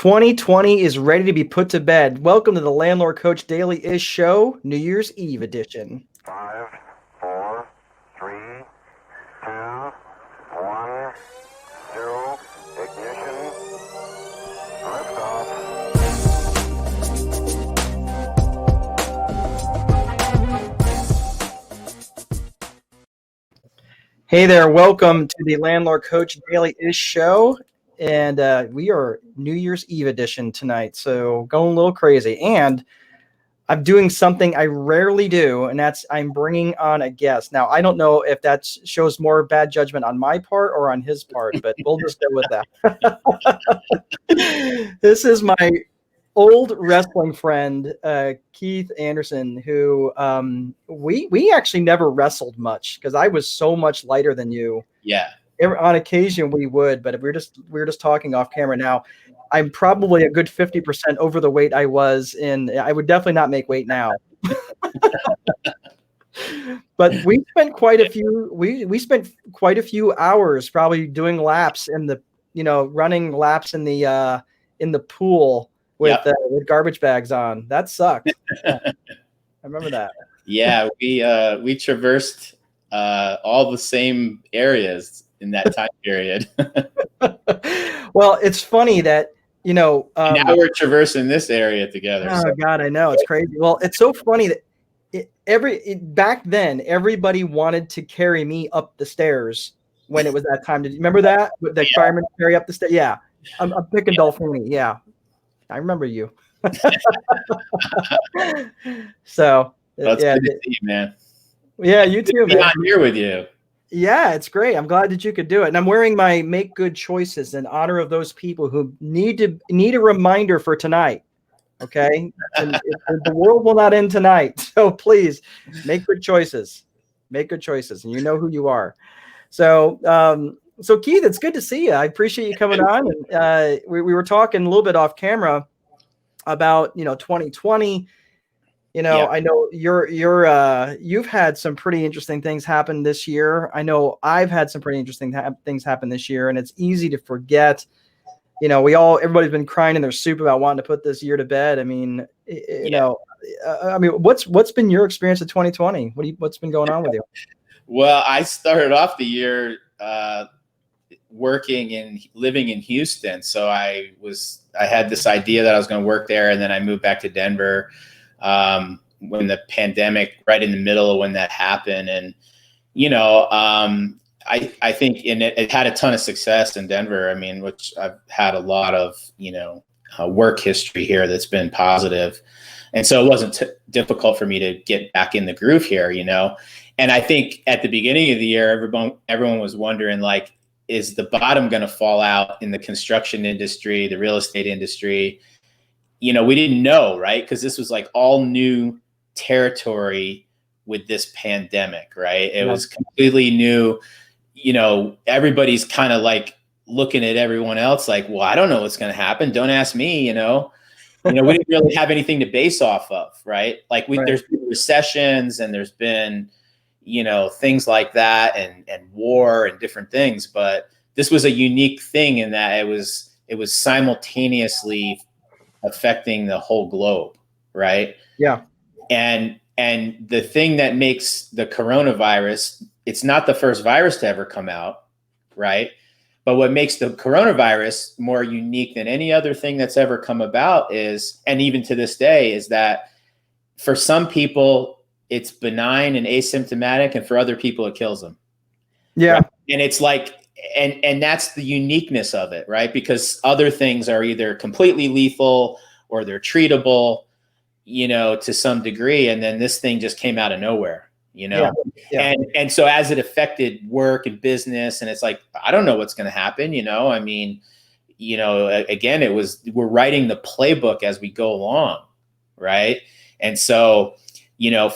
2020 is ready to be put to bed. Welcome to the Landlord Coach Daily-ish Show, New Year's Eve edition. 5, 4, 3, 2, 1, 0, ignition, liftoff. Hey there, welcome to the Landlord Coach Daily-ish Show. And we are New Year's Eve edition tonight, so going a little crazy. And I'm doing something I rarely do, and that's I'm bringing on a guest. Now, I don't know if that shows more bad judgment on my part or on his part, but we'll just go with that. This is my old wrestling friend, Keith Anderson, who we actually never wrestled much because I was so much lighter than you. Yeah. On occasion we would, but we were just talking off camera now. I'm probably a good 50% over the weight I was in. I would definitely not make weight now. But we spent quite a few. We spent quite a few hours probably doing laps in the, running laps in the pool with garbage bags on. That sucked. Yeah. I remember that. Yeah, we traversed all the same areas in that time period. Well, it's funny that now we're traversing this area together. Oh God, I know, it's crazy. Well, it's so funny that back then everybody wanted to carry me up the stairs when it was that time. Did you remember that? The firemen carry up the stairs. Yeah, I'm picking Dolphini. Yeah, I remember you. So that's good to see you, man. Yeah, you too, man. I'm here with you. Yeah, it's great. I'm glad that you could do it. And I'm wearing my Make Good Choices in honor of those people who need a reminder for tonight. Okay. And the world will not end tonight. So please make good choices. Make good choices. And you know who you are. So Keith, it's good to see you. I appreciate you coming on. And we were talking a little bit off camera about 2020. I know you've had some pretty interesting things happen this year. I know I've had some pretty interesting things happen this year, and it's easy to forget. Everybody's been crying in their soup about wanting to put this year to bed. I mean, what's been your experience of 2020? What's been going on with you? Well, I started off the year working and living in Houston, so I had this idea that I was going to work there, and then I moved back to Denver. When the pandemic, right in the middle of when that happened. And, I think it had a ton of success in Denver. I mean, which I've had a lot of, work history here that's been positive. And so it wasn't difficult for me to get back in the groove here, and I think at the beginning of the year, everyone was wondering, like, is the bottom going to fall out in the construction industry, the real estate industry? We didn't know, right? Because this was like all new territory with this pandemic, right? It was completely new. Everybody's kind of like looking at everyone else like, well, I don't know what's going to happen. Don't ask me, we didn't really have anything to base off of, right? Like there's been recessions and there's been, things like that and war and different things. But this was a unique thing in that it was simultaneously affecting the whole globe, right? Yeah. And the thing that makes the coronavirus, it's not the first virus to ever come out, right? But what makes the coronavirus more unique than any other thing that's ever come about is, and even to this day, is that for some people it's benign and asymptomatic, and for other people it kills them. Yeah. Right? And it's like, and that's the uniqueness of it, right? Because other things are either completely lethal or they're treatable, to some degree. And then this thing just came out of nowhere, Yeah. And so as it affected work and business, and it's like, I don't know what's going to happen, I mean, again, we're writing the playbook as we go along, right? And so,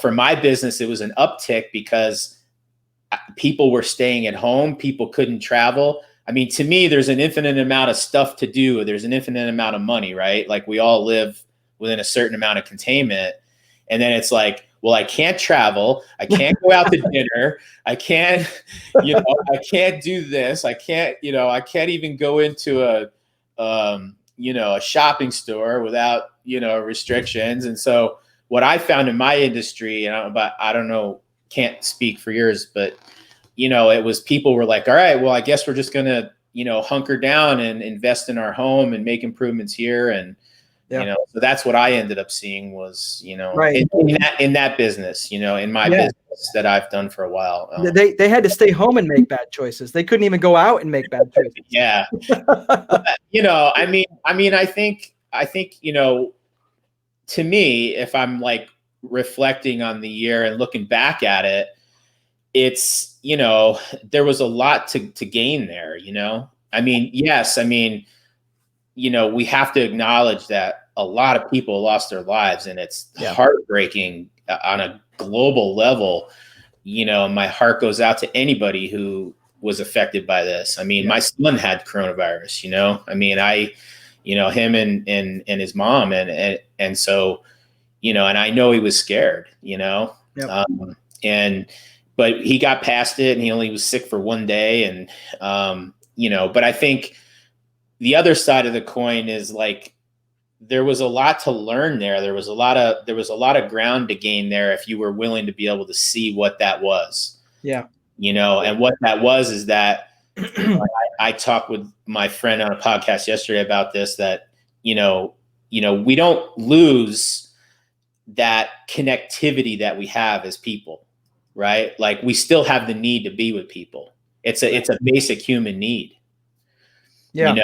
for my business, it was an uptick because people were staying at home. People couldn't travel. I mean, to me, there's an infinite amount of stuff to do. There's an infinite amount of money, right? Like we all live within a certain amount of containment. And then it's like, well, I can't travel. I can't go out to dinner. I can't, I can't do this. I can't even go into a shopping store without, restrictions. And so what I found in my industry, I don't know, can't speak for yours, but, it was people were like, all right, well, I guess we're just going to, hunker down and invest in our home and make improvements here. And, so that's what I ended up seeing was, right. in that business, in my business that I've done for a while. They had to stay home and make bad choices. They couldn't even go out and make bad choices. Yeah. But, I think, to me, if I'm like reflecting on the year and looking back at it, it's, there was a lot to gain there, yes. We have to acknowledge that a lot of people lost their lives, and it's heartbreaking on a global level. My heart goes out to anybody who was affected by this. My son had coronavirus, him and his mom. And so, and I know he was scared, but he got past it, and he only was sick for one day. And, but I think the other side of the coin is like, there was a lot to learn there. There was a lot of ground to gain there if you were willing to be able to see what that was. Yeah. And what that was is that I talked with my friend on a podcast yesterday about this, that, we don't lose that connectivity that we have as people, right? Like, we still have the need to be with people. It's a basic human need. Yeah.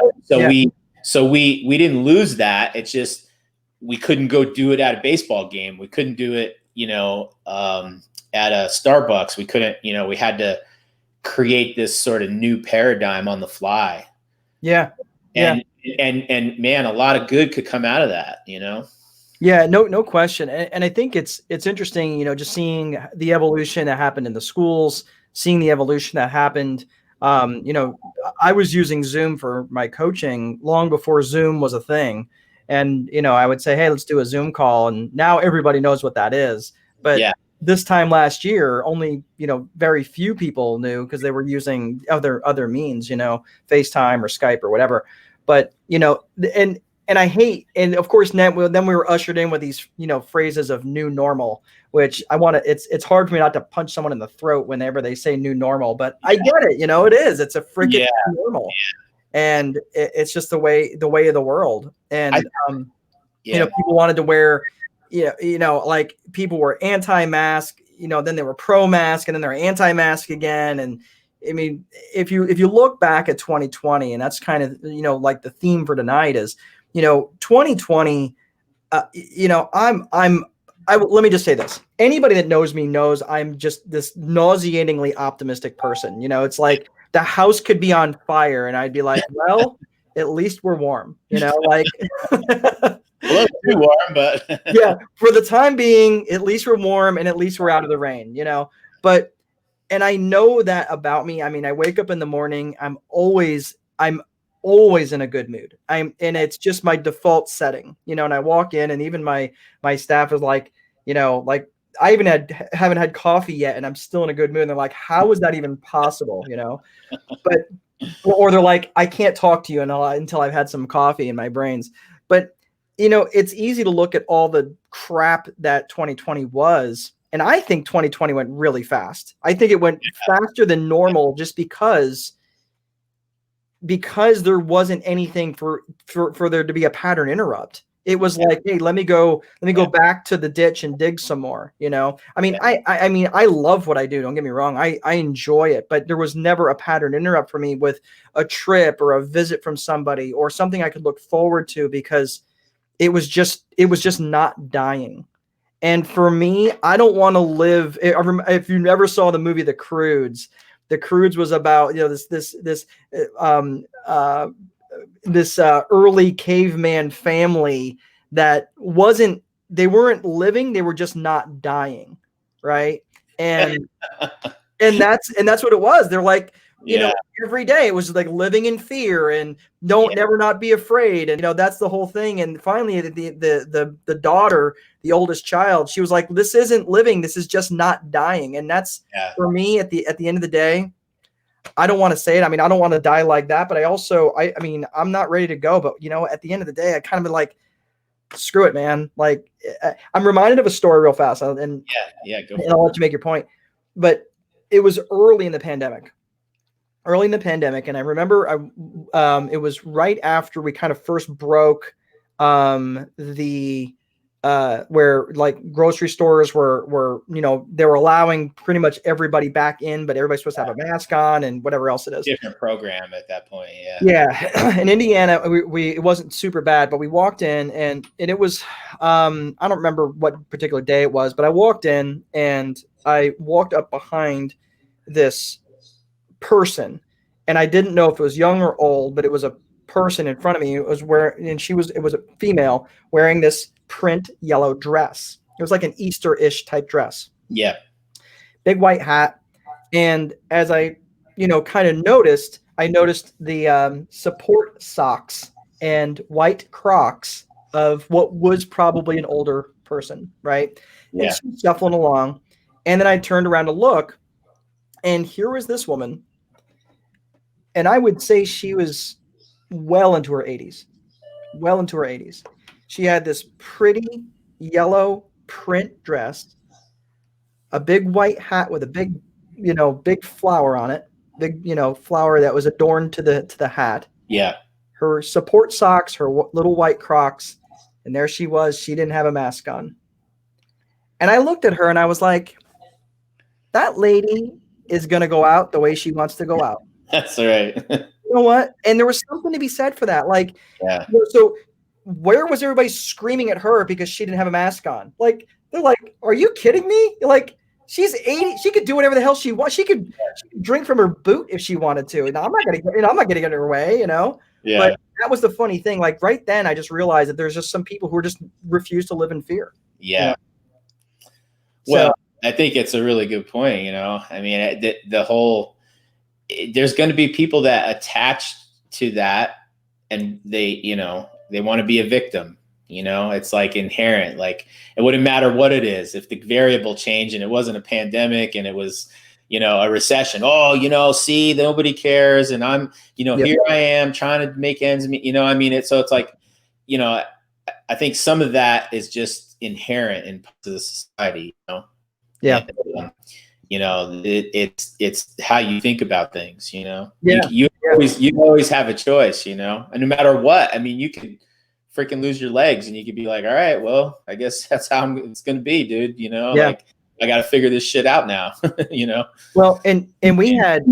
So we didn't lose that. It's just, we couldn't go do it at a baseball game. We couldn't do it, at a Starbucks. We couldn't, we had to create this sort of new paradigm on the fly. Yeah. And man, a lot of good could come out of that, Yeah, no question. And I think it's interesting, just seeing the evolution that happened in the schools, seeing the evolution that happened. I was using Zoom for my coaching long before Zoom was a thing. And, I would say, hey, let's do a Zoom call. And now everybody knows what that is. But this time last year, only, very few people knew, because they were using other means, FaceTime or Skype or whatever. But, and I hate, and of course, then we were ushered in with these, phrases of new normal, which it's hard for me not to punch someone in the throat whenever they say new normal, but I get it. It is, it's a freaking normal. And it's just the way of the world. And, people wanted to wear, like, people were anti-mask, then they were pro-mask, and then they're anti-mask again. And if you look back at 2020, and that's kind of, like the theme for tonight is, 2020, let me just say this. Anybody that knows me knows I'm just this nauseatingly optimistic person. It's like the house could be on fire and I'd be like, well, at least we're warm, like a little too warm, but yeah, for the time being, at least we're warm and at least we're out of the rain, but, and I know that about me. I wake up in the morning, I'm always in a good mood. And it's just my default setting, and I walk in, and even my staff is like, like, I even haven't had coffee yet and I'm still in a good mood. And they're like, how is that even possible? But, or they're like, I can't talk to you until I've had some coffee in my brains. But, it's easy to look at all the crap that 2020 was. And I think 2020 went really fast. I think it went faster than normal, just because there wasn't anything for there to be a pattern interrupt. It was like, hey, let me go back to the ditch and dig some more. I love what I do. Don't get me wrong. I enjoy it, but there was never a pattern interrupt for me with a trip or a visit from somebody or something I could look forward to, because it was just not dying. And for me, I don't want to live. If you never saw the movie The Croods was about, this early caveman family that they weren't living, they were just not dying, right? And that's what it was. They're like, every day it was like living in fear and never not be afraid, and that's the whole thing. And finally, the daughter, the oldest child, she was like, this isn't living, this is just not dying. And that's for me, at the end of the day, I don't want to say it. I mean, I don't want to die like that, but I mean, I'm not ready to go, but you know, at the end of the day, I kind of been like, screw it, man. Like, I'm reminded of a story real fast, and go and I'll let you make your point. But it was early in the pandemic. And I remember it was right after we kind of first broke the where like grocery stores were, you know, they were allowing pretty much everybody back in, but everybody's supposed to have a mask on and whatever else it is. Different program at that point. Yeah. In Indiana, it wasn't super bad, but we walked in and it was, I don't remember what particular day it was, but I walked in and I walked up behind this person, and I didn't know if it was young or old, but it was a person in front of me. It was it was a female wearing this print yellow dress. It was like an Easter-ish type dress. Yeah. Big white hat. And as I, you know, kind of noticed, I noticed the support socks and white Crocs of what was probably an older person, right? Yeah. And she's shuffling along. And then I turned around to look, and here was this woman. And I would say she was well into her 80s. Well into her 80s. She had this pretty yellow print dress, a big white hat with a big, you know, big flower on it, big, you know, flower that was adorned to the hat. Yeah. Her support socks, her little white Crocs, and there she was. She didn't have a mask on. And I looked at her and I was like, that lady is going to go out the way she wants to go out. That's right. You know what? And there was something to be said for that. Like, yeah. You know, so where was everybody screaming at her because she didn't have a mask on? Like, they're like, are you kidding me? Like, she's 80. She could do whatever the hell she wants. She could drink from her boot if she wanted to. And I'm not going to, you know, I'm not going to get in her way, you know? Yeah. But that was the funny thing. Like right then I just realized that there's just some people who are just refuse to live in fear. Yeah. You know? Well, I think it's a really good point. You know, I mean, the whole, there's going to be people that attach to that and they, you know, they want to be a victim, you know, it's like inherent, like it wouldn't matter what it is. If the variable changed and it wasn't a pandemic and it was, you know, a recession, oh, you know, see, nobody cares. And I'm, you know, here I am trying to make ends meet, you know, I mean, so it's like, you know, I think some of that is just inherent in the society, you know? Yeah. And, you know, it's how you think about things, you know. Yeah. You always have a choice, you know, and no matter what, I mean, you could freaking lose your legs and you could be like, all right, well, I guess that's how it's going to be, dude. You know, like I got to figure this shit out now, you know? Well, and we had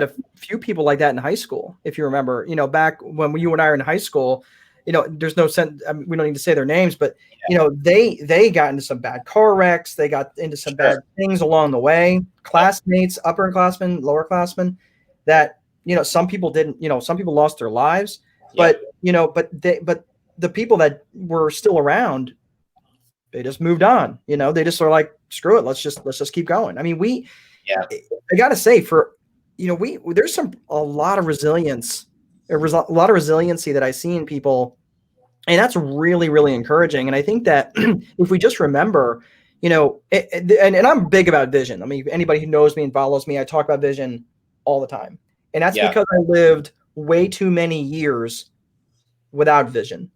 a few people like that in high school. If you remember, you know, back when you and I were in high school, you know, there's no sense. I mean, we don't need to say their names, but you know, they got into some bad car wrecks. They got into some bad things along the way. Classmates, upperclassmen, lowerclassmen, that, you know, some people didn't, you know, some people lost their lives, but, you know, but the people that were still around, they just moved on, you know, they just are like, screw it. Let's just keep going. I mean, I got to say you know, there's a lot of resilience. There was a lot of resiliency that I see in people, and that's really, really encouraging. And I think that if we just remember, you know, and I'm big about vision. I mean, anybody who knows me and follows me, I talk about vision all the time. And that's because I lived way too many years without vision.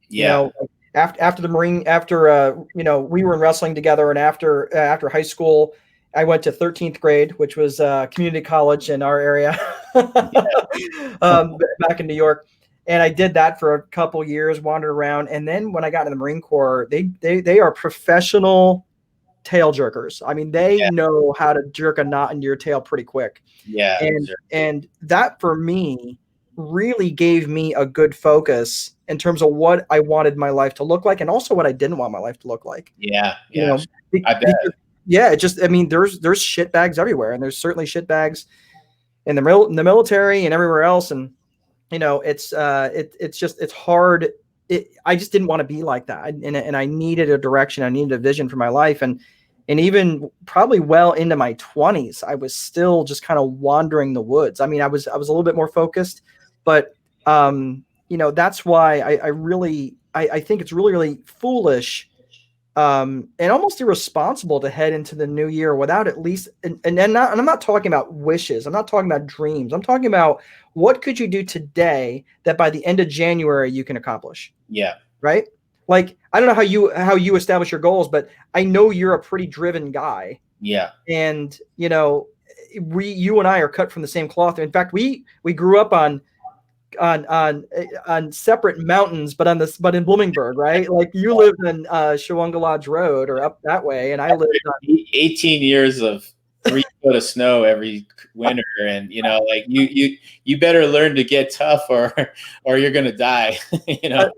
You know, after the Marine, you know, we were in wrestling together, and after high school, I went to 13th grade, which was community college in our area, back in New York. And I did that for a couple years, wandered around. And then when I got in the Marine Corps, they are professional tail jerkers. I mean, they know how to jerk a knot into your tail pretty quick. Yeah. And that for me really gave me a good focus in terms of what I wanted my life to look like, and also what I didn't want my life to look like. Yeah. You know, I bet. Yeah, it just, I mean, there's shit bags everywhere, and there's certainly shit bags in the military and everywhere else. And, you know, it's hard. I just didn't want to be like that. And I needed a direction. I needed a vision for my life. And even probably well into my 20s, I was still just kind of wandering the woods. I mean, I was a little bit more focused, but, you know, that's why I think it's really, really foolish and almost irresponsible to head into the new year without at least, and I'm not talking about wishes. I'm not talking about dreams. I'm talking about what could you do today that by the end of January you can accomplish. Yeah. Right. Like, I don't know how you establish your goals, but I know you're a pretty driven guy. Yeah. And, you and I are cut from the same cloth. In fact, we grew up on separate mountains, but in Bloomingburg, right? Like, you lived in Shawanga Lodge Road or up that way, and I lived on 18 years of 3 foot of snow every winter, and you better learn to get tough, or you're gonna die. I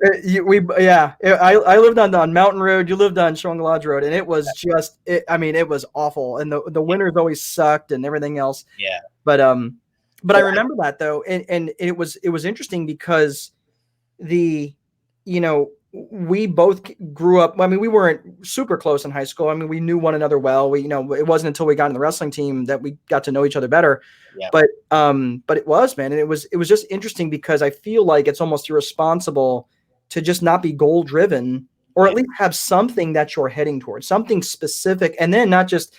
lived on Mountain Road. You lived on Shawanga Lodge Road, and it was just it was awful, and the winters always sucked and everything else. Yeah. But I remember that though, and it was interesting because we both grew up. I mean, we weren't super close in high school. I mean, we knew one another well. It wasn't until we got in the wrestling team that we got to know each other better. Yeah. But it was, man. And it was just interesting because I feel like it's almost irresponsible to just not be goal driven, or at least have something that you're heading towards, something specific. And then not just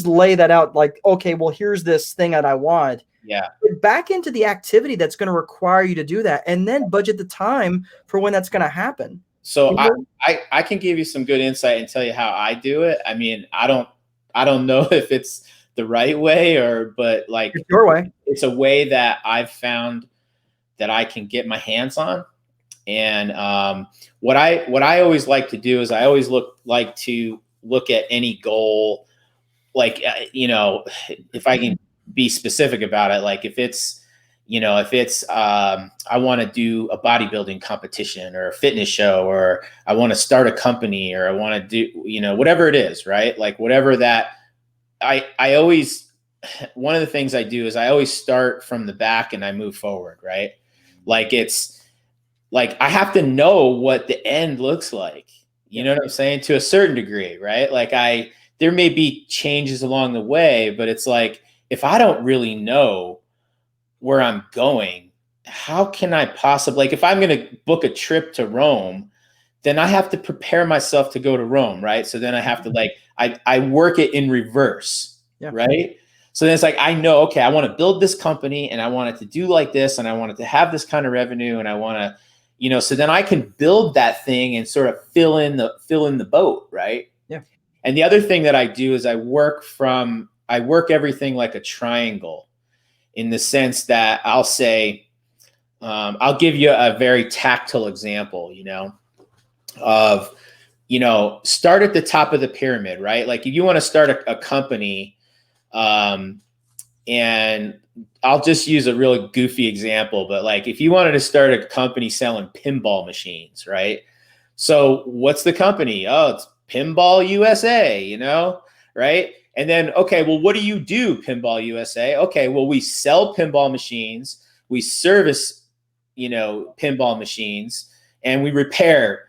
lay that out like, okay, well, here's this thing that I want. Yeah. Get back into the activity that's going to require you to do that, and then budget the time for when that's going to happen. So I can give you some good insight and tell you how I do it. I mean, I don't know if it's the right way but like, it's your way. It's a way that I've found that I can get my hands on. And what I always like to do is I always like to look at any goal, like, if I can be specific about it, like if it's I want to do a bodybuilding competition or a fitness show, or I want to start a company, or I want to do, whatever it is, right? Like whatever that I always, one of the things I do is I always start from the back and I move forward, right? Like it's like, I have to know what the end looks like. You know what I'm saying? To a certain degree, right? Like there may be changes along the way, but it's like, if I don't really know where I'm going, how can I possibly, like, if I'm going to book a trip to Rome, then I have to prepare myself to go to Rome, right? So then I have to I work it in reverse, right? So then it's like, I know, okay, I want to build this company and I want it to do like this, and I want it to have this kind of revenue, and I want to, so then I can build that thing and sort of fill in the boat, right? Yeah. And the other thing that I do is I work everything like a triangle, in the sense that I'll say, I'll give you a very tactile example, of, start at the top of the pyramid, right? Like if you want to start a company, and I'll just use a really goofy example, but like if you wanted to start a company selling pinball machines, right? So what's the company? Oh, it's Pinball USA, right? And then, okay, well, what do you do, Pinball USA? Okay, well, we sell pinball machines, we service, pinball machines, and we repair,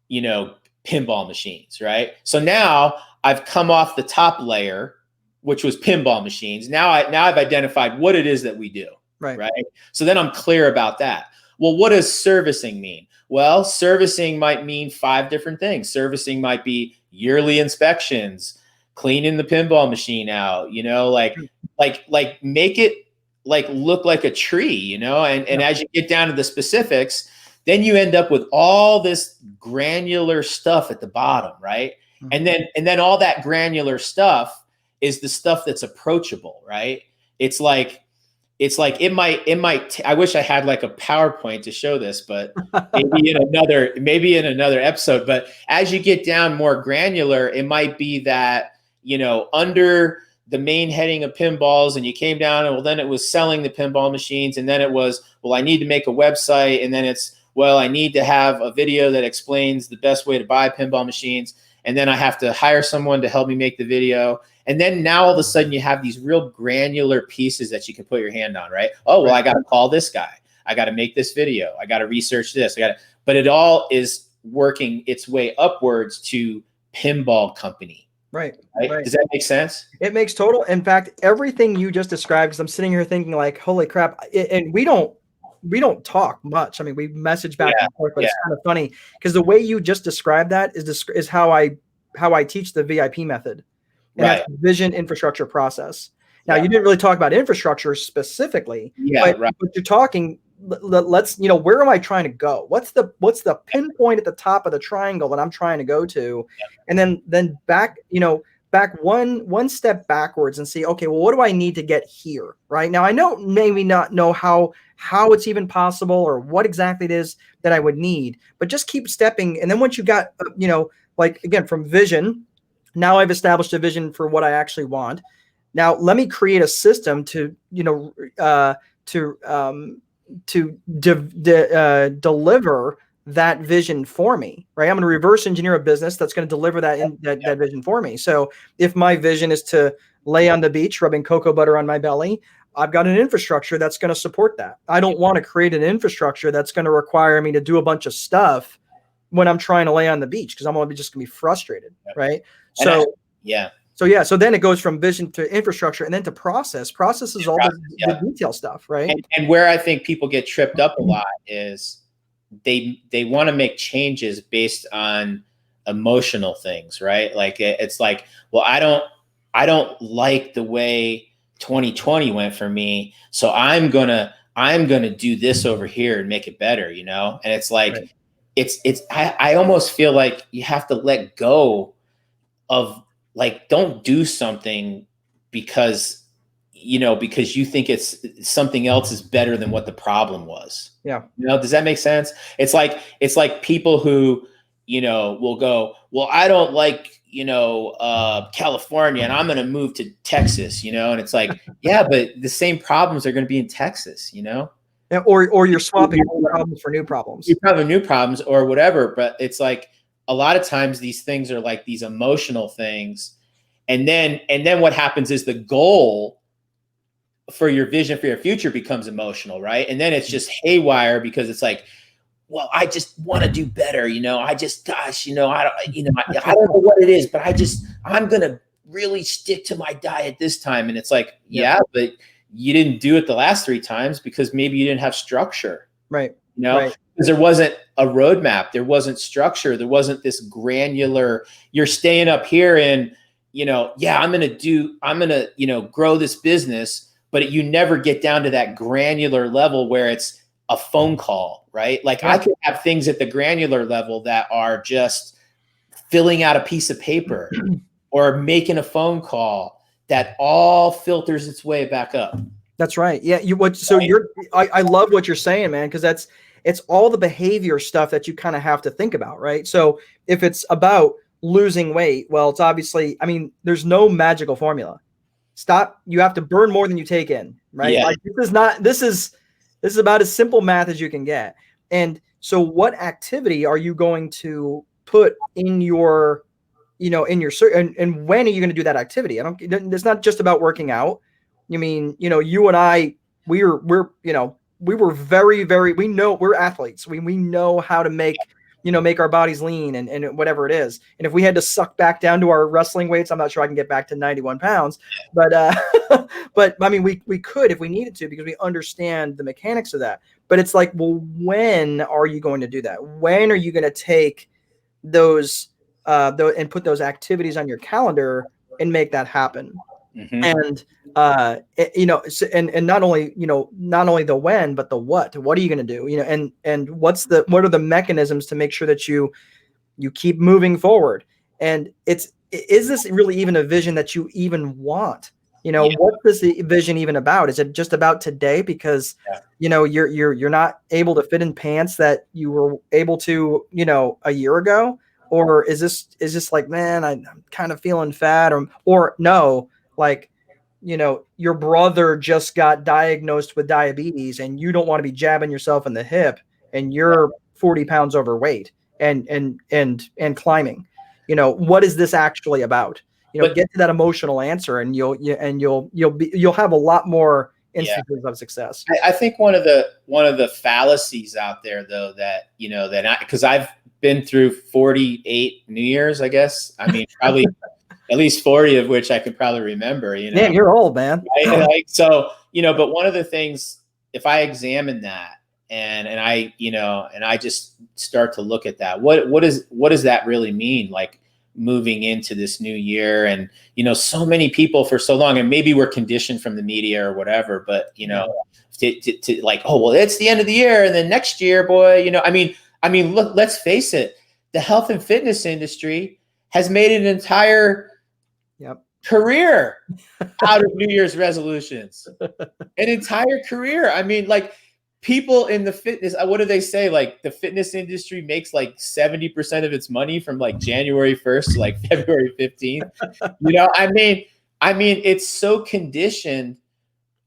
pinball machines, right? So now I've come off the top layer, which was pinball machines. Now I've identified what it is that we do, right? So then I'm clear about that. Well, what does servicing mean? Well, servicing might mean 5 different things. Servicing might be yearly inspections, cleaning the pinball machine out, like make it like look like a tree, and as you get down to the specifics, then you end up with all this granular stuff at the bottom, right? Mm-hmm. And then all that granular stuff is the stuff that's approachable, right? It's like it might I wish I had like a PowerPoint to show this, but maybe in another episode. But as you get down more granular, it might be that, under the main heading of pinballs, and you came down, and well, then it was selling the pinball machines, and then it was, well, I need to make a website, and then it's, well, I need to have a video that explains the best way to buy pinball machines, and then I have to hire someone to help me make the video. And then now all of a sudden you have these real granular pieces that you can put your hand on, right? Oh, well, I got to call this guy. I got to make this video. I got to research this. But it all is working its way upwards to pinball company. Right. Does that make sense? It makes total. In fact, everything you just described, because I'm sitting here thinking like, holy crap. And we don't talk much. I mean, we message back and forth, but it's kind of funny because the way you just described that is how I I teach the VIP method, and Right. that's vision, infrastructure, process. Now, Yeah. you didn't really talk about infrastructure specifically, Yeah, but, right. but you're talking. Let's, where am I trying to go? What's the pinpoint at the top of the triangle that I'm trying to go to, and then back, back one step backwards and see, okay, well, what do I need to get here? Right now, I maybe not know how it's even possible or what exactly it is that I would need, but just keep stepping. And then once you got, like, again, from vision, now I've established a vision for what I actually want. Now let me create a system to, deliver that vision for me, right? I'm going to reverse engineer a business that's going to deliver that vision for me. So if my vision is to lay on the beach, rubbing cocoa butter on my belly, I've got an infrastructure that's going to support that. I don't want to create an infrastructure that's going to require me to do a bunch of stuff when I'm trying to lay on the beach, because I'm going to be just going to be frustrated, right? So then it goes from vision to infrastructure, and then to process. Process is all the detail stuff, right? And where I think people get tripped up a lot is they want to make changes based on emotional things, right? Like it's like, well, I don't like the way 2020 went for me, so I'm gonna do this over here and make it better, And it's like, right. I almost feel like you have to let go of, like, don't do something because you think it's something else is better than what the problem was. Yeah. Does that make sense? It's like people who, will go, well, I don't like, California, and I'm going to move to Texas, and it's like, yeah, but the same problems are going to be in Texas, Yeah, or you're swapping problems for new problems. You have new problems or whatever, but it's like, a lot of times these things are like these emotional things. And then what happens is the goal for your vision for your future becomes emotional, right? And then it's just haywire, because it's like, well, I just want to do better. I don't know what it is, but I'm going to really stick to my diet this time. And it's like, yeah, but you didn't do it the last 3 times because maybe you didn't have structure. Right. Because there wasn't a roadmap, there wasn't structure, there wasn't this granular, you're staying up here and, I'm going to grow this business, but you never get down to that granular level where it's a phone call, right? Like I could have things at the granular level that are just filling out a piece of paper or making a phone call that all filters its way back up. That's right. Yeah. I love what you're saying, man, because it's all the behavior stuff that you kind of have to think about, right? So if it's about losing weight, well, it's obviously, there's no magical formula. You have to burn more than you take in, right? Yeah. Like this is about as simple math as you can get. And so what activity are you going to put in your, and when are you going to do that activity? It's not just about working out. You and I, we were very, very, we know we're athletes. We know how to make our bodies lean and whatever it is. And if we had to suck back down to our wrestling weights, I'm not sure I can get back to 91 pounds, but we could if we needed to, because we understand the mechanics of that. But it's like, well, when are you going to do that? When are you going to take those and put those activities on your calendar and make that happen? Mm-hmm. And and not only the when, but the what are you going to do, and what are the mechanisms to make sure that you keep moving forward? And is this really even a vision that you even want? What's this vision even about? Is it just about today because you're not able to fit in pants that you were able to a year ago? Or is this like, man, I'm kind of feeling fat, or no, like, your brother just got diagnosed with diabetes and you don't want to be jabbing yourself in the hip and you're 40 pounds overweight and climbing. What is this actually about? Get to that emotional answer, and you'll have a lot more instances of success. I think one of the fallacies out there, though, that because I've been through 48 New Year's, I guess. Probably at least 40 of which I could probably remember. Damn, you're old, man. Right? So but one of the things, if I examine that and I just start to look at that, what does that really mean? Like, moving into this new year. And, so many people for so long, and maybe we're conditioned from the media or whatever, but, to like, oh, well, it's the end of the year. And then next year, boy, I mean, look, let's face it. The health and fitness industry has made an entire career out of New Year's resolutions, an entire career. I mean, like, people in the fitness, what do they say? Like, the fitness industry makes like 70% of its money from like January 1st to like February 15th. I mean, it's so conditioned,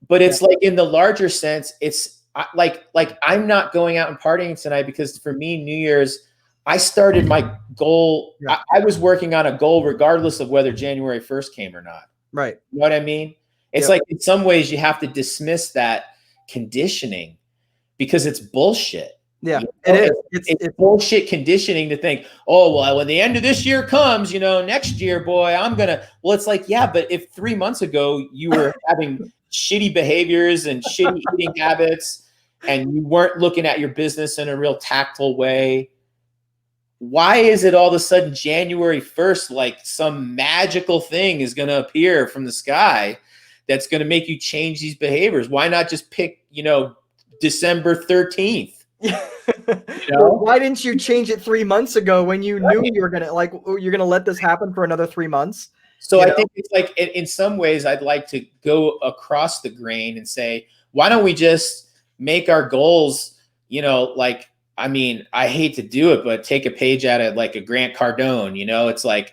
but it's like, in the larger sense, it's like I'm not going out and partying tonight, because for me, New Year's, I started my goal. I was working on a goal regardless of whether January 1st came or not. Right. You know what I mean? It's like, in some ways you have to dismiss that conditioning, because it's bullshit. Yeah, it is. It's bullshit conditioning to think, oh, well, when the end of this year comes, next year, boy, well, it's like, yeah, but if 3 months ago you were having shitty behaviors and shitty eating habits, and you weren't looking at your business in a real tactile way, why is it all of a sudden January 1st, like some magical thing is going to appear from the sky that's going to make you change these behaviors? Why not just pick, December 13th? Well, why didn't you change it 3 months ago when you knew you were going to, like, you're going to let this happen for another 3 months? So I think it's like, in some ways, I'd like to go across the grain and say, why don't we just make our goals, like, I mean, I hate to do it, but take a page out of like a Grant Cardone, it's like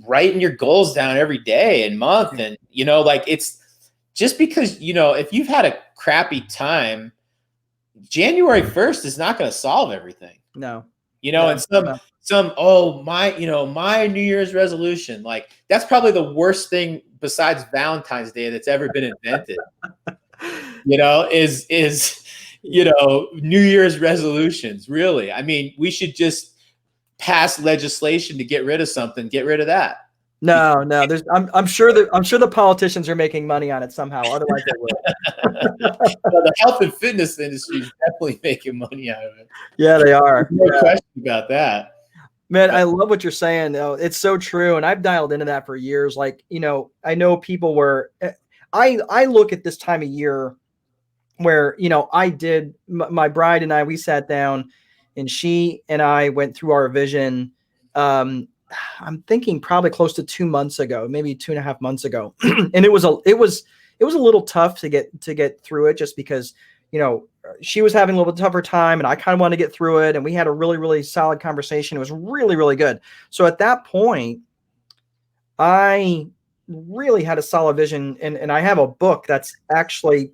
writing your goals down every day and month. And, like, it's just because, if you've had a crappy time, January 1st is not going to solve everything. No. And my New Year's resolution, like, that's probably the worst thing besides Valentine's Day that's ever been invented, is New Year's resolutions. Really. I mean, we should just pass legislation to get rid of something, get rid of that. No, I'm sure the politicians are making money on it somehow. Otherwise they would. Well, the health and fitness industry is definitely making money out of it. Yeah, they are. There's no question about that. Man, I love what you're saying, though. It's so true. And I've dialed into that for years. Like, I know people I look at this time of year where, my bride and I, we sat down and she and I went through our vision. I'm thinking probably close to 2 months ago, maybe 2.5 months ago. And it was a little tough to get through it, just because, she was having a little bit tougher time and I kind of wanted to get through it. And we had a really, really solid conversation. It was really, really good. So at that point, I really had a solid vision, and I have a book that's actually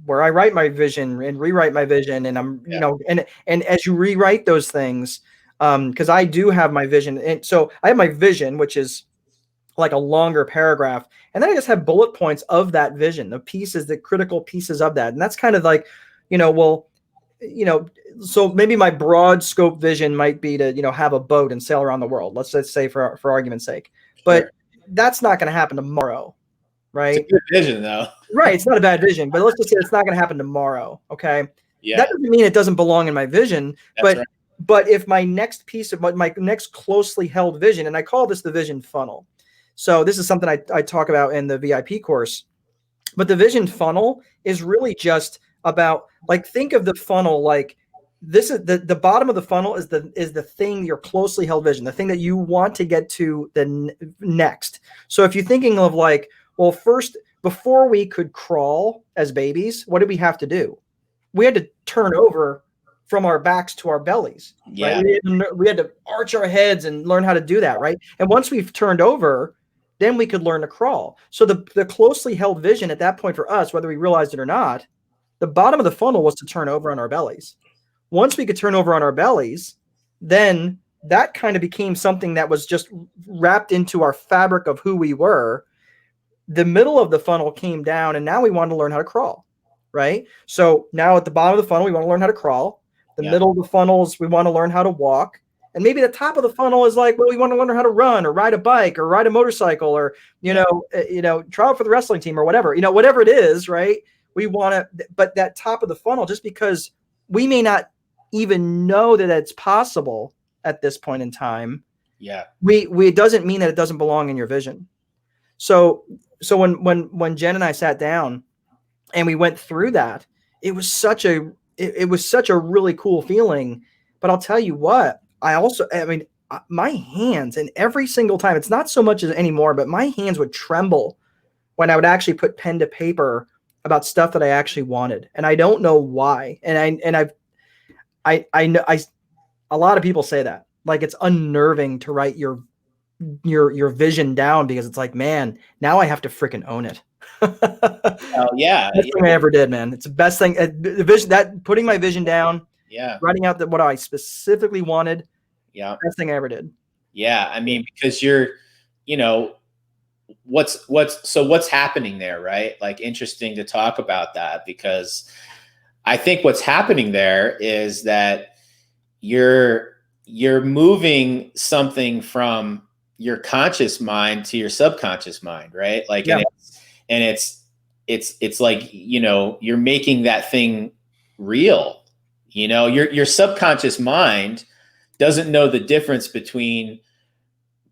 where I write my vision and rewrite my vision. And I'm, and as you rewrite those things, because I do have my vision. And so I have my vision, which is like a longer paragraph. And then I just have bullet points of that vision, the critical pieces of that. And that's kind of like, so maybe my broad scope vision might be to, have a boat and sail around the world. Let's say for argument's sake, but that's not going to happen tomorrow. Right. It's a good vision, though. Right. It's not a bad vision, but let's just say it's not going to happen tomorrow. Okay. Yeah. That doesn't mean it doesn't belong in my vision, but if my next piece of my next closely held vision, and I call this the vision funnel. So this is something I talk about in the VIP course, but the vision funnel is really just about, like, think of the funnel like this is the bottom of the funnel is the thing, your closely held vision, the thing that you want to get to next. So if you're thinking of like, well, first, before we could crawl as babies, what did we have to do? We had to turn over from our backs to our bellies. Yeah. Right? We had to arch our heads and learn how to do that. Right. And once we've turned over, then we could learn to crawl. So the closely held vision at that point for us, whether we realized it or not, the bottom of the funnel was to turn over on our bellies. Once we could turn over on our bellies, then that kind of became something that was just wrapped into our fabric of who we were. The middle of the funnel came down, and now we want to learn how to crawl, right? So now at the bottom of the funnel, we want to learn how to crawl. The middle of the funnels, we want to learn how to walk. And maybe the top of the funnel is like, well, we want to learn how to run or ride a bike or ride a motorcycle or, try out for the wrestling team or whatever, whatever it is, right? We want to, but that top of the funnel, just because we may not even know that it's possible at this point in time, Yeah. We it doesn't mean that it doesn't belong in your vision. So when Jen and I sat down and we went through that, it was such a really cool feeling. But I'll tell you what, I mean, my hands, and every single time, it's not so much as anymore, but my hands would tremble when I would actually put pen to paper about stuff that I actually wanted. And I don't know why. I know a lot of people say that, like, it's unnerving to write your vision down, because it's like, man, now I have to freaking own it. Oh yeah. Best thing I ever did, man. It's the best thing. The vision, that putting my vision down, Yeah. writing out what I specifically wanted. Yeah. Best thing I ever did. Yeah. I mean, because you're, you know, what's happening there, right? Like, interesting to talk about that, because I think what's happening there is that you're moving something from your conscious mind to your subconscious mind, right? Like, Yeah. and it's like, you know, you're making that thing real. You know, your subconscious mind doesn't know the difference between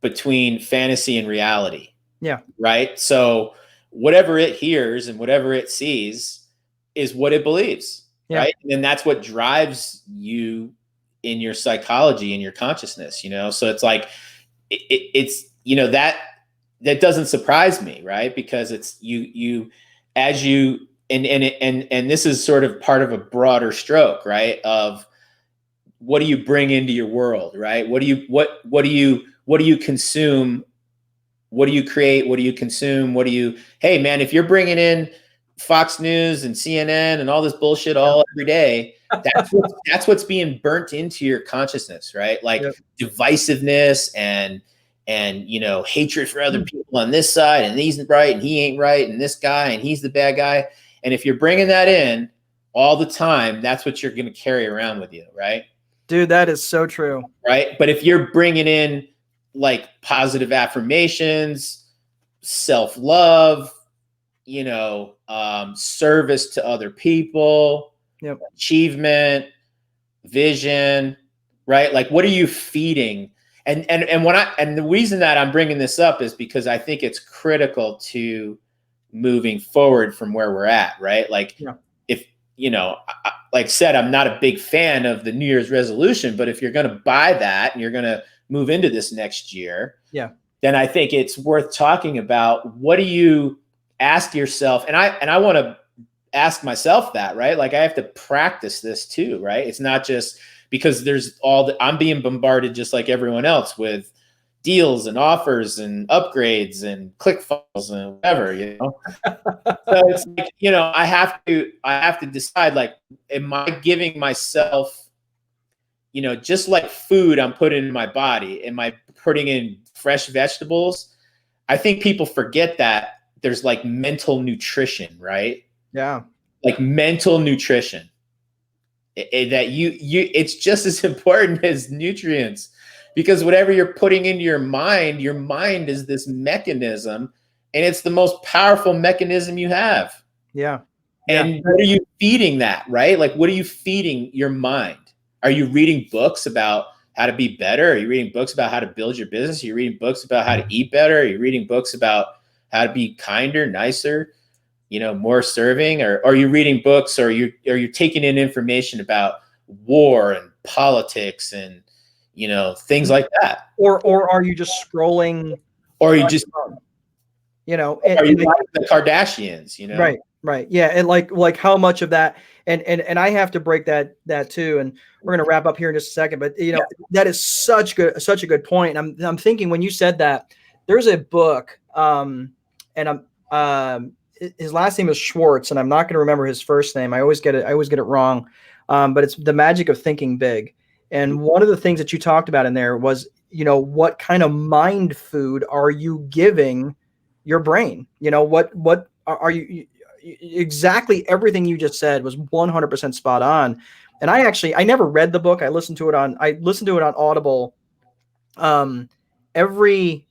fantasy and reality. Yeah. Right. So whatever it hears and whatever it sees is what it believes. Yeah. Right. And that's what drives you in your psychology and your consciousness, you know? So it's like, it's, you know, that doesn't surprise me. Right. Because it's as you, and this is sort of part of a broader stroke, right? Of what do you bring into your world, right? What do you consume? What do you create? What do you consume? Hey man, if you're bringing in Fox News and CNN and all this bullshit every day, that's what's being burnt into your consciousness, right? Like, divisiveness and you know, hatred for other people on this side, and he's right and he ain't right, and this guy and he's the bad guy. And if you're bringing that in all the time, that's what you're going to carry around with you, right? Dude, that is so true. Right. But if you're bringing in like positive affirmations, self-love, you know, service to other people, achievement, vision, right? Like, what are you feeding? And the reason that I'm bringing this up is because I think it's critical to moving forward from where we're at, right? Like, if, you know, like I said, I'm not a big fan of the New Year's resolution, but if you're going to buy that and you're going to move into this next year, then I think it's worth talking about, what do you ask yourself? And I want to ask myself that, right? Like, I have to practice this too, right? It's not just because I'm being bombarded just like everyone else with deals and offers and upgrades and click files and whatever, you know? So it's like, you know, I have to decide, like, am I giving myself, you know, just like food I'm putting in my body, am I putting in fresh vegetables? I think people forget that there's like mental nutrition, right? Yeah. Like mental nutrition. That it's just as important as nutrients, because whatever you're putting into your mind is this mechanism, and it's the most powerful mechanism you have. Yeah. And what are you feeding that, right? Like, what are you feeding your mind? Are you reading books about how to be better? Are you reading books about how to build your business? Are you reading books about how to eat better? Are you reading books about how to be kinder, nicer, you know, more serving? Or are you reading books, or are you taking in information about war and politics and, you know, things like that? Or are you just scrolling? Or are you just, you know, are you like the Kardashians, you know? Right. Yeah. And like how much of that, and I have to break that too. And we're going to wrap up here in just a second, but you know, that is such a good point. And I'm thinking, when you said that, there's a book, and his last name is Schwartz, and I'm not going to remember his first name. I always get it wrong. But it's The Magic of Thinking Big. And one of the things that you talked about in there was, you know, what kind of mind food are you giving your brain? You know, what are you exactly everything you just said was 100% spot on. And I never read the book. I listened to it on Audible. Actually,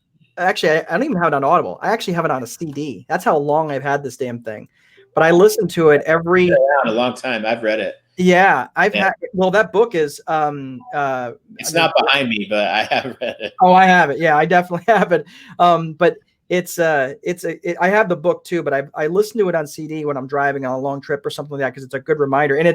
I don't even have it on Audible. I actually have it on a CD. That's how long I've had this damn thing. But I listen to it every a long time. I've read it. Yeah, I've Yeah. had. Well, that book is. It's not behind me, but I have read it. Oh, I have it. Yeah, I definitely have it. But I have the book too, but I listen to it on CD when I'm driving on a long trip or something like that because it's a good reminder. And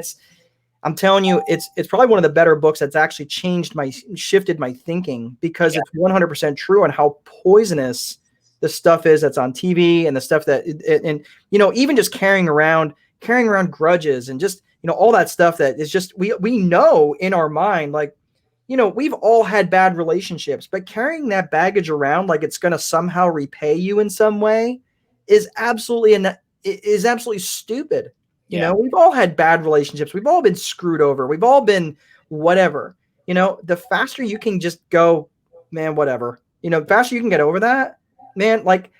I'm telling you, it's probably one of the better books that's actually shifted my thinking because it's 100% true on how poisonous the stuff is that's on TV and the stuff that and even just carrying around grudges and just all that stuff that is just we know in our mind, like we've all had bad relationships, but carrying that baggage around like it's going to somehow repay you in some way is absolutely stupid. We've all had bad relationships. We've all been screwed over. We've all been whatever. The faster you can just go, man, whatever. The faster you can get over that, man. Like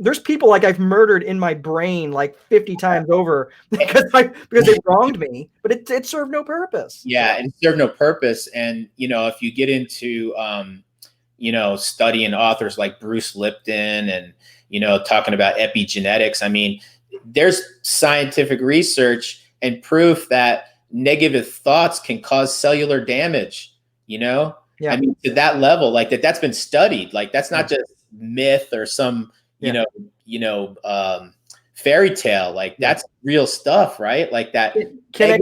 there's people like I've murdered in my brain like 50 times over because they wronged me, but it served no purpose. Yeah, and it served no purpose. And if you get into studying authors like Bruce Lipton and talking about epigenetics, I mean, there's scientific research and proof that negative thoughts can cause cellular damage. Yeah. I mean, to that level, like that's been studied. Like that's not just myth or some fairy tale. Like that's real stuff, right? Like that. Can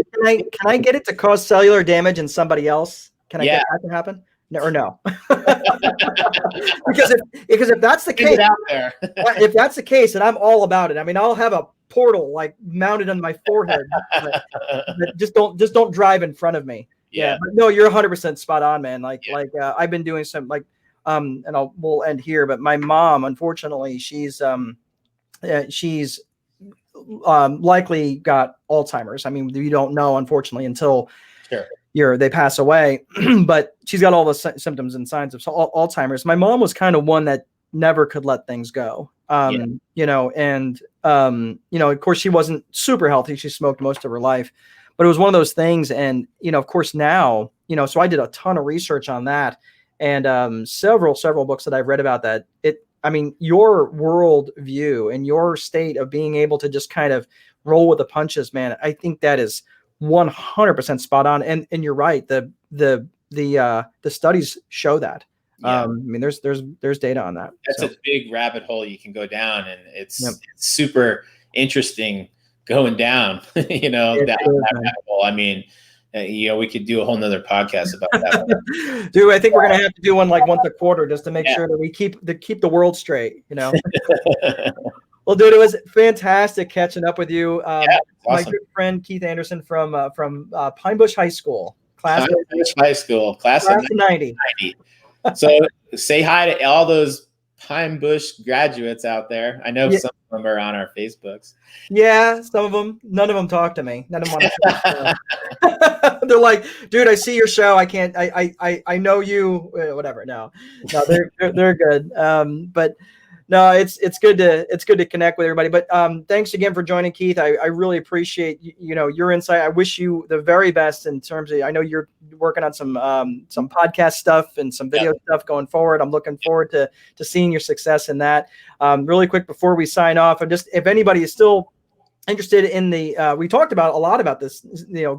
I get it to cause cellular damage in somebody else? Can I get that to happen? No, or no? because if that's the case, if that's the case, and I'm all about it. I mean, I'll have a portal like mounted on my forehead. but just don't drive in front of me. Yeah. But no, you're 100% spot on, man. I've been doing some and we'll end here. But my mom, unfortunately, she's likely got Alzheimer's. I mean, you don't know, unfortunately, until they pass away. But she's got all the symptoms and signs of Alzheimer's. My mom was kind of one that never could let things go. Of course, she wasn't super healthy. She smoked most of her life, but it was one of those things. And of course, now so I did a ton of research on that, and several books that I've read about that. I mean, your world view and your state of being able to just kind of roll with the punches, man, I think that is 100% spot on. And you're right. The studies show that. I mean, there's data on that. That's a big rabbit hole you can go down, and it's super interesting going down, that rabbit hole. I mean, we could do a whole nother podcast about that. Dude, I think we're gonna have to do one like once a quarter just to make sure that we keep the world straight. Well, dude, it was fantastic catching up with you. Awesome. My good friend Keith Anderson from Pine Bush High School, class of 90. So say hi to all those Pine Bush graduates out there. I know some of them are on our Facebooks. Yeah, some of them. None of them talk to me. None of them want to. They're like, dude, I see your show. I can't. I know you. Whatever. No, they're good. But no, it's good to connect with everybody. But thanks again for joining, Keith. I really appreciate your insight. I wish you the very best in terms of. I know you're working on some podcast stuff and some video stuff going forward. I'm looking forward to seeing your success in that. Really quick before we sign off, if anybody is still interested in we talked about a lot about this,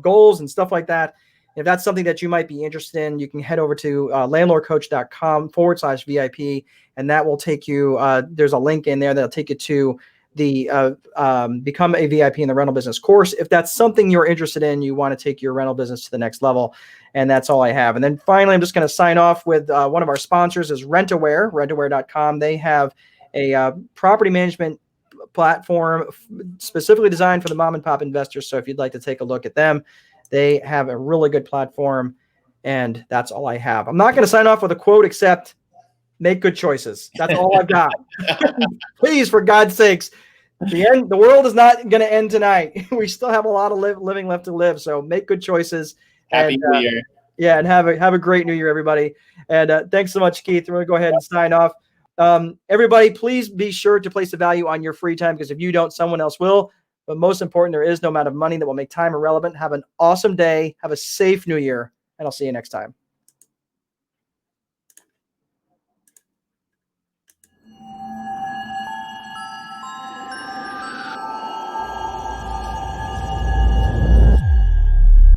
goals and stuff like that. If that's something that you might be interested in, you can head over to landlordcoach.com/VIP, and that will take you. There's a link in there that'll take you to the Become a VIP in the Rental Business course. If that's something you're interested in, you want to take your rental business to the next level. And that's all I have. And then finally, I'm just going to sign off with one of our sponsors is Rentaware, rentaware.com. They have a property management platform specifically designed for the mom and pop investors. So if you'd like to take a look at them, they have a really good platform, and that's all I have. I'm not going to sign off with a quote except make good choices. That's all I've got. Please, for God's sakes, the world is not going to end tonight. We still have a lot of living left to live. So make good choices. Happy New Year. Yeah, and have a great New Year, everybody. And thanks so much, Keith. We're going to go ahead and sign off. Everybody, please be sure to place a value on your free time, because if you don't, someone else will. But most important, there is no amount of money that will make time irrelevant. Have an awesome day. Have a safe New Year, and I'll see you next time.